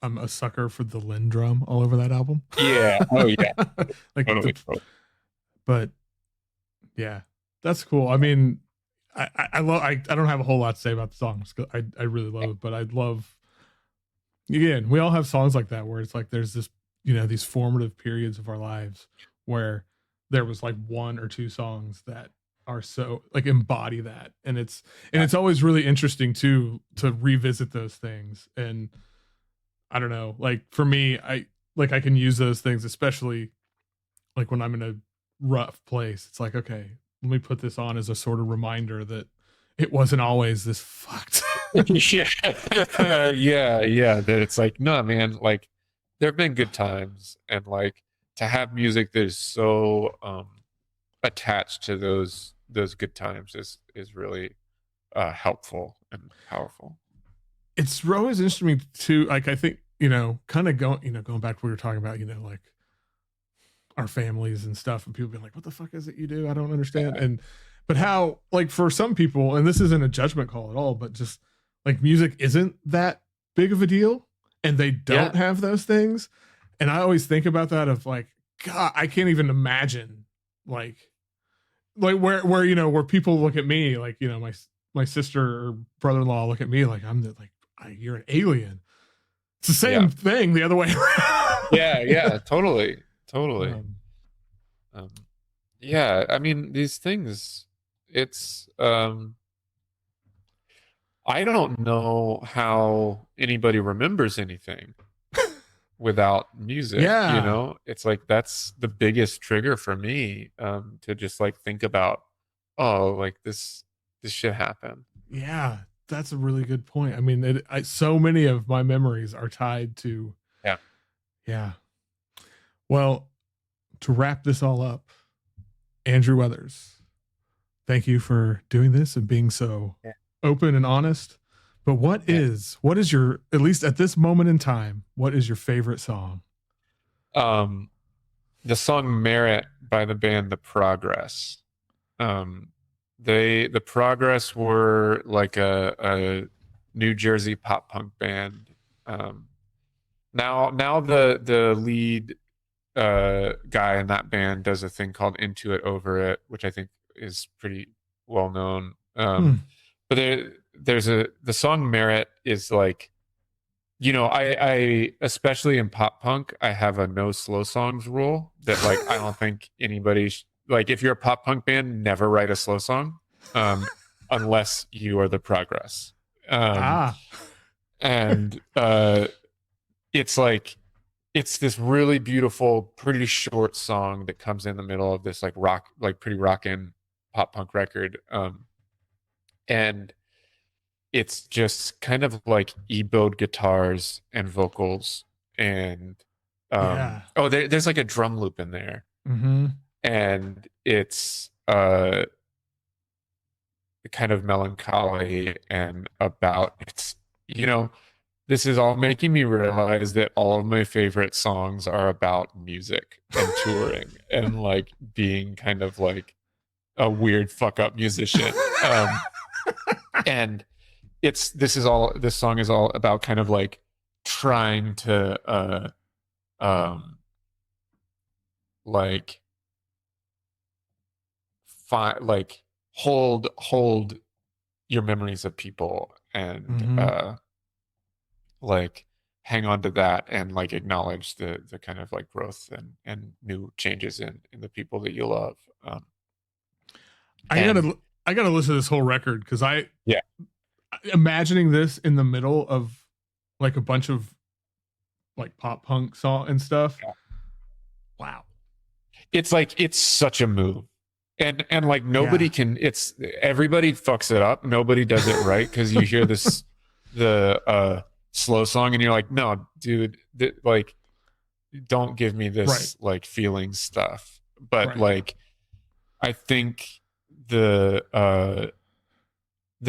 I'm a sucker for the Lindrum all over that album. Yeah. Oh yeah. Like totally. But yeah, that's cool. I mean, I don't have a whole lot to say about the songs, because I really love it, but I love, again, we all have songs like that where it's like there's this, you know, these formative periods of our lives where there was like one or two songs that are so like embody that, and it's always really interesting to revisit those things. And I don't know, like for me, I can use those things, especially like when I'm in a rough place. It's like, okay, let me put this on as a sort of reminder that it wasn't always this fucked. yeah. That it's like, no, man, like there have been good times, and like to have music that is so attached to those good times is really helpful and powerful. It's always interesting to me too. Like I think, you know, kind of going back to what we were talking about, you know, like our families and stuff, and people be like, what the fuck is it you do? I don't understand. But how, like, for some people, and this isn't a judgment call at all, but just like music isn't that big of a deal, and they don't have those things. And I always think about that of like, God, I can't even imagine like where where people look at me like, my sister or brother-in-law look at me like you're an alien. It's the same thing the other way around. Yeah, totally. Yeah, I mean, these things, it's I don't know how anybody remembers anything without music. It's like that's the biggest trigger for me, to just like think about, oh, like this shit happened. Yeah, that's a really good point. I mean, so many of my memories are tied to yeah. Well, to wrap this all up, Andrew Weathers, thank you for doing this and being so open and honest. But what is your, at least at this moment in time, what is your favorite song? The song Merit by the band The Progress. The Progress were like a New Jersey pop punk band. Now the lead guy in that band does a thing called Into It Over It, which I think is pretty well known. But the song Merit is like, I especially in pop punk, I have a no slow songs rule that like I don't think anybody like, if you're a pop punk band, never write a slow song unless you are The Progress. And it's like, it's this really beautiful, pretty short song that comes in the middle of this like rock, like pretty rockin' pop punk record. And it's just kind of like e-bowed guitars and vocals, and there's like a drum loop in there. And it's kind of melancholy and about, it's, this is all making me realize that all of my favorite songs are about music and touring and like being kind of like a weird fuck up musician. And this song is all about kind of like trying to like hold your memories of people and like hang on to that and like acknowledge the kind of like growth and new changes in the people that you love. I gotta listen to this whole record, because imagining this in the middle of like a bunch of like pop punk song and stuff. Wow. It's like, it's such a move. And like nobody can, everybody fucks it up. Nobody does it right. Cause you hear the slow song and you're like, no, dude, like, don't give me this like feeling stuff. But like, I think the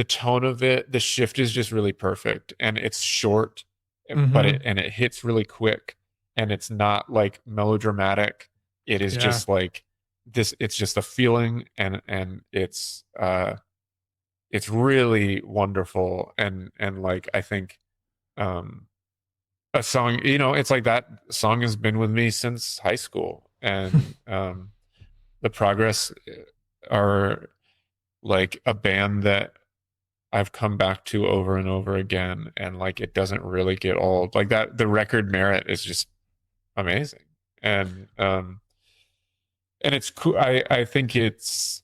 tone of it, the shift is just really perfect, and it's short, but it hits really quick, and it's not like melodramatic. It is just like this. It's just a feeling, and it's really wonderful, and like I think a song, it's like that song has been with me since high school, and The Progress are like a band that I've come back to over and over again, and like it doesn't really get old. Like that, the record Merit is just amazing, and it's cool. I think that's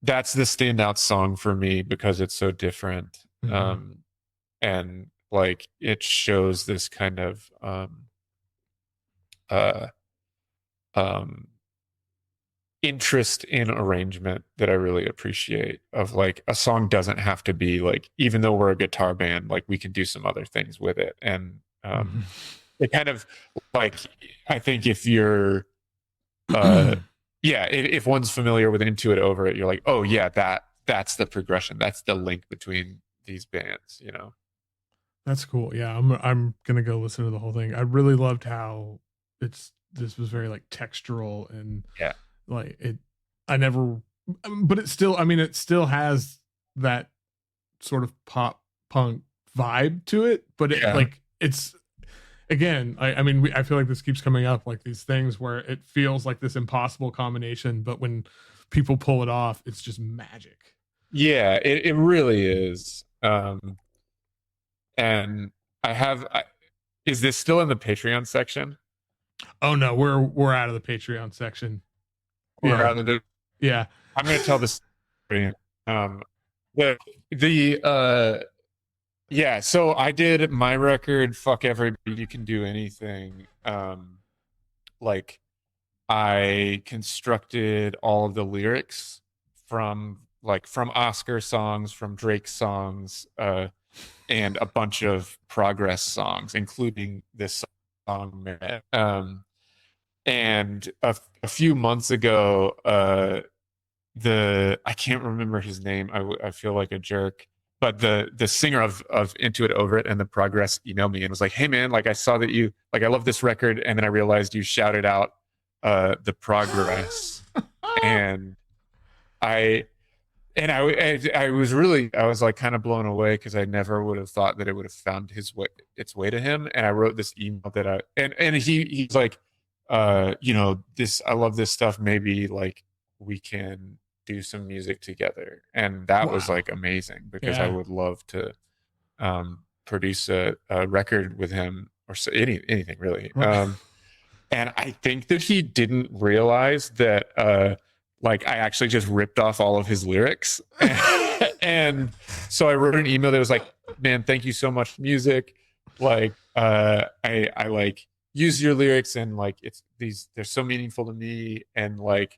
the standout song for me because it's so different, and like it shows this kind of interest in arrangement that I really appreciate, of like a song doesn't have to be like, even though we're a guitar band, like we can do some other things with it. And it kind of like, I think if you're if one's familiar with Into It Over It, you're like, oh yeah, that's the progression, that's the link between these bands, That's cool. Yeah, I'm gonna go listen to the whole thing. I really loved how it's this was very like textural and Yeah. like it. I never, but it still. I mean, it still has that sort of pop punk vibe to it, but it like it's again. I mean, I feel like this keeps coming up, like these things where it feels like this impossible combination, but when people pull it off, it's just magic. Yeah, it really is. And is this still in the Patreon section? Oh no, we're out of the Patreon section. We're out of the. Yeah, I'm going to tell this story. So I did my record, Fuck Everybody, You Can Do Anything. Like I constructed all of the lyrics from Oscar songs, from Drake songs, and a bunch of Progress songs, including this song. And a few months ago, I can't remember his name. I feel like a jerk, but the singer of Into It Over It and the Progress emailed me and was like, "Hey man, like I saw that you like I love this record, and then I realized you shouted out the Progress," and I was like kind of blown away because I never would have thought that it would have found its way to him. And I wrote this email that he's like, I love this stuff. Maybe like we can do some music together. And that was like amazing because I would love to produce a record with him or anything really. And I think that he didn't realize that like I actually just ripped off all of his lyrics. And so I wrote an email that was like, "Man, thank you so much for music. Like I like use your lyrics and like they're so meaningful to me, and like,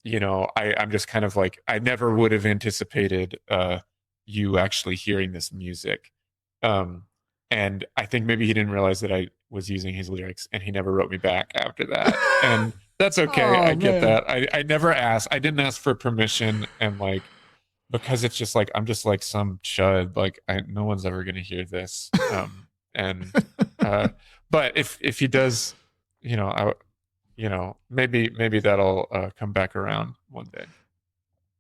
you know, I'm just kind of like I never would have anticipated you actually hearing this music." And I think maybe he didn't realize that I was using his lyrics, and he never wrote me back after that. And that's okay. I get that. I never asked. I didn't ask for permission, and like because it's just like I'm just like some chud. Like no one's ever gonna hear this. But if he does, maybe that'll come back around one day.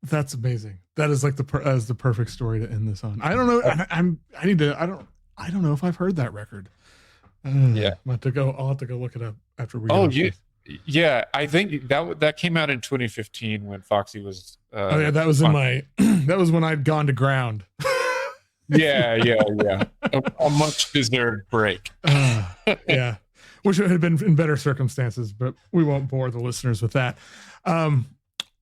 That's amazing. That is like the perfect story to end this on. I don't know. I don't know if I've heard that record. Yeah, I'll have to go look it up after we. Yeah, I think that came out in 2015 when Foxy was. That was that was when I'd gone to ground. Yeah. A much deserved break. Yeah, wish it had been in better circumstances, but we won't bore the listeners with that.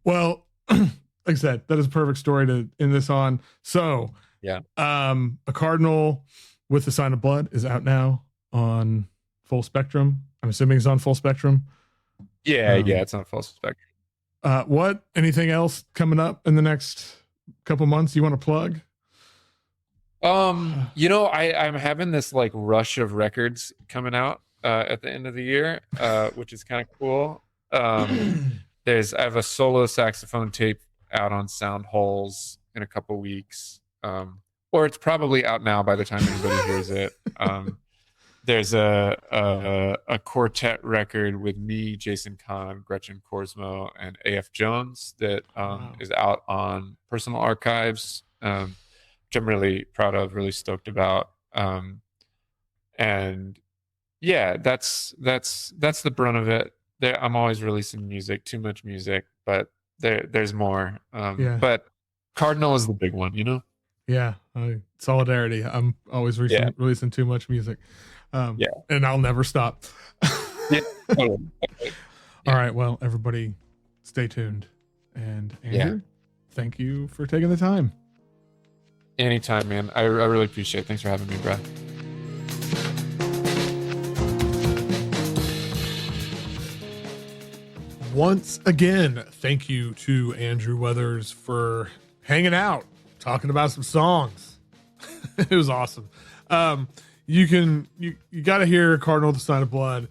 Well, like I said, that is a perfect story to end this on. So, yeah, A Cardinal with the Sign of Blood is out now on Full Spectrum. I'm assuming it's on Full Spectrum. Yeah, it's on Full Spectrum. Anything else coming up in the next couple months you want to plug? I'm having this like rush of records coming out at the end of the year, which is kind of cool. I have a solo saxophone tape out on Sound Holes in a couple weeks, or it's probably out now by the time anybody hears it. There's a quartet record with me, Jason Kahn, Gretchen Korsmo, and AF Jones that is out on Personal Archives, which I'm really proud of, really stoked about. And yeah, that's the brunt of it. I'm always releasing music, too much music, but there's more. But Cardinal is the big one, you know? Yeah, solidarity. I'm always releasing too much music. And I'll never stop. Yeah, totally. All right, well, everybody stay tuned. And Andrew, thank you for taking the time. Anytime, man. I really appreciate it. Thanks for having me, Brad. Once again, thank you to Andrew Weathers for hanging out, talking about some songs. It was awesome. You got to hear Cardinal with the Sign of Blood.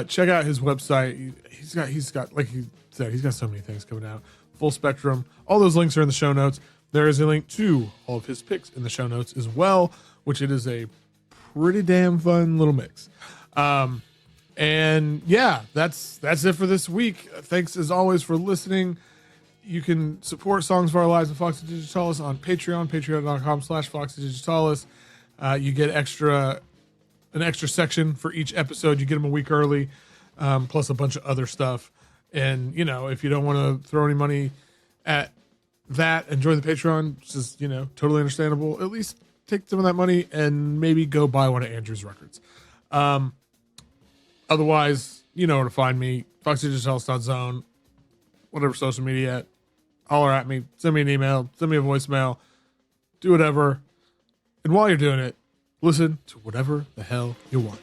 Check out his website. He's got like he said, he's got so many things coming out. Full Spectrum. All those links are in the show notes. There is a link to all of his picks in the show notes as well, which it is a pretty damn fun little mix. And yeah, that's it for this week. Thanks as always for listening. You can support Songs of Our Lives and Foxy Digitalis on Patreon, patreon.com/Foxy Digitalis. You get an extra section for each episode. You get them a week early, plus a bunch of other stuff. And, you know, if you don't want to throw any money at that and join the Patreon, which is, you know, totally understandable, at least take some of that money and maybe go buy one of Andrew's records. Otherwise, you know where to find me, foxydigitalis.zone, whatever social media, holler at me, send me an email, send me a voicemail, do whatever. And while you're doing it, listen to whatever the hell you want.